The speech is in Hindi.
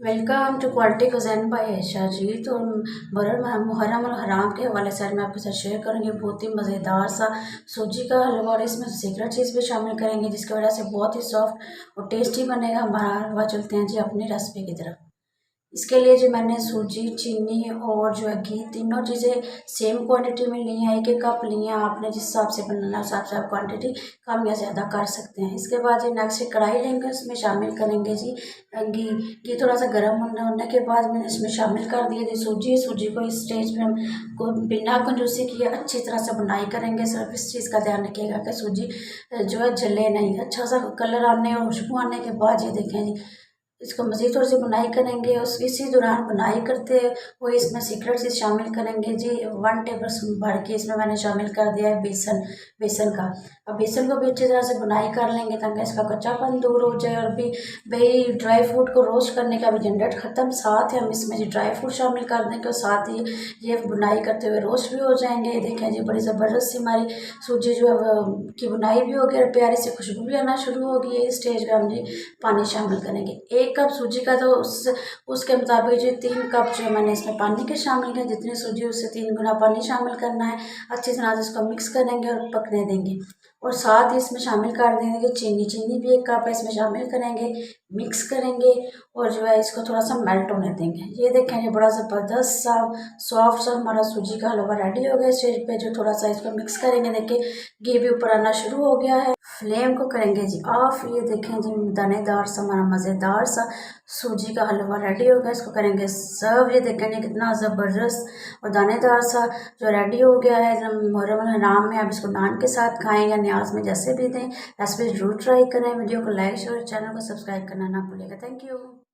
Welcome to quality cuisine by Ayesha ji. तो मुहर्रम और हराम के हवाले से मैं आपके साथ शेयर करूँगी बहुत ही मज़ेदार सा सूजी का हलवा, और इसमें सीक्रेट चीज़ भी शामिल करेंगे जिसकी वजह से बहुत ही सॉफ्ट और टेस्टी बनेगा हमारा हलवा। चलते हैं जी अपनी रेसिपी की तरफ। इसके लिए जो मैंने सूजी, चीनी और जो है घी, तीनों चीज़ें सेम क्वांटिटी में ली हैं। एक एक कप ली हैं। आपने जिस हिसाब से बनाना है उस हिसाब से आप क्वांटिटी कम या ज़्यादा कर सकते हैं। इसके बाद ये नेक्स्ट एक कढ़ाई लेंगे, उसमें शामिल करेंगे जी घी। घी थोड़ा सा गर्म होने के बाद मैंने इसमें शामिल कर दिया जी सूजी। सूजी को इस स्टेज पे हम को बिना कंजूसी किए अच्छी तरह से बुनाई करेंगे। सिर्फ इस चीज़ का ध्यान रखिएगा कि सूजी जो है जले नहीं। अच्छा सा कलर आने और खुशबू आने के बाद ये देखें जी, इसको मज़ीद थोड़ी सी बुनाई करेंगे। उस इसी दौरान बुनाई करते हुए इसमें सीक्रेट चीज़ शामिल करेंगे जी। 1 टेबल स्पून भर के इसमें मैंने शामिल कर दिया है बेसन। बेसन का अब बेसन को भी अच्छी तरह से बुनाई कर लेंगे ताकि इसका कच्चापन दूर हो जाए। और भी भाई ड्राई फ्रूट को रोस्ट करने का भी झंझट ख़त्म। साथ ही हम इसमें जी ड्राई फ्रूट शामिल कर देंगे और साथ ही ये बुनाई करते हुए रोस्ट भी हो जाएंगे। ये देखें जी बड़ी ज़बरदस्त सी हमारी सूजी जो है की बुनाई भी हो गई और प्यारी सी खुशबू भी आना शुरू हो गई है। इस स्टेज पर हम जी पानी शामिल करेंगे। 1 कप सूजी का तो उसके मुताबिक जो 3 कप जो मैंने इसमें पानी के शामिल किया। जितनी सूजी उससे 3 गुना पानी शामिल करना है। अच्छी तरह से इसको मिक्स करेंगे और पकने देंगे। और साथ ही इसमें शामिल कर देंगे चीनी। चीनी भी 1 कप है, इसमें शामिल करेंगे, मिक्स करेंगे और जो है इसको थोड़ा सा मेल्ट होने देंगे। ये देखें ये बड़ा ज़बरदस्त सा सॉफ्ट सा हमारा सूजी का हलवा रेडी हो गया। स्टेज पे जो थोड़ा सा इसको मिक्स करेंगे, देखिए घी भी ऊपर आना शुरू हो गया है। फ्लेम को करेंगे जी ऑफ। ये देखें जी दानेदार सा हमारा मज़ेदार सा सूजी का हलवा रेडी हो गया। इसको करेंगे सर्व। ये देखें जी कितना ज़बरदस्त और दानेदार सा जो रेडी हो गया है। मुहर्रम हराम में आप इसको नान के साथ खाएं या न्याज में जैसे भी दें। रेसिपी जरूर ट्राई करें। वीडियो को लाइक शेयर, चैनल को सब्सक्राइब करना ना भूलिएगा। Thank you.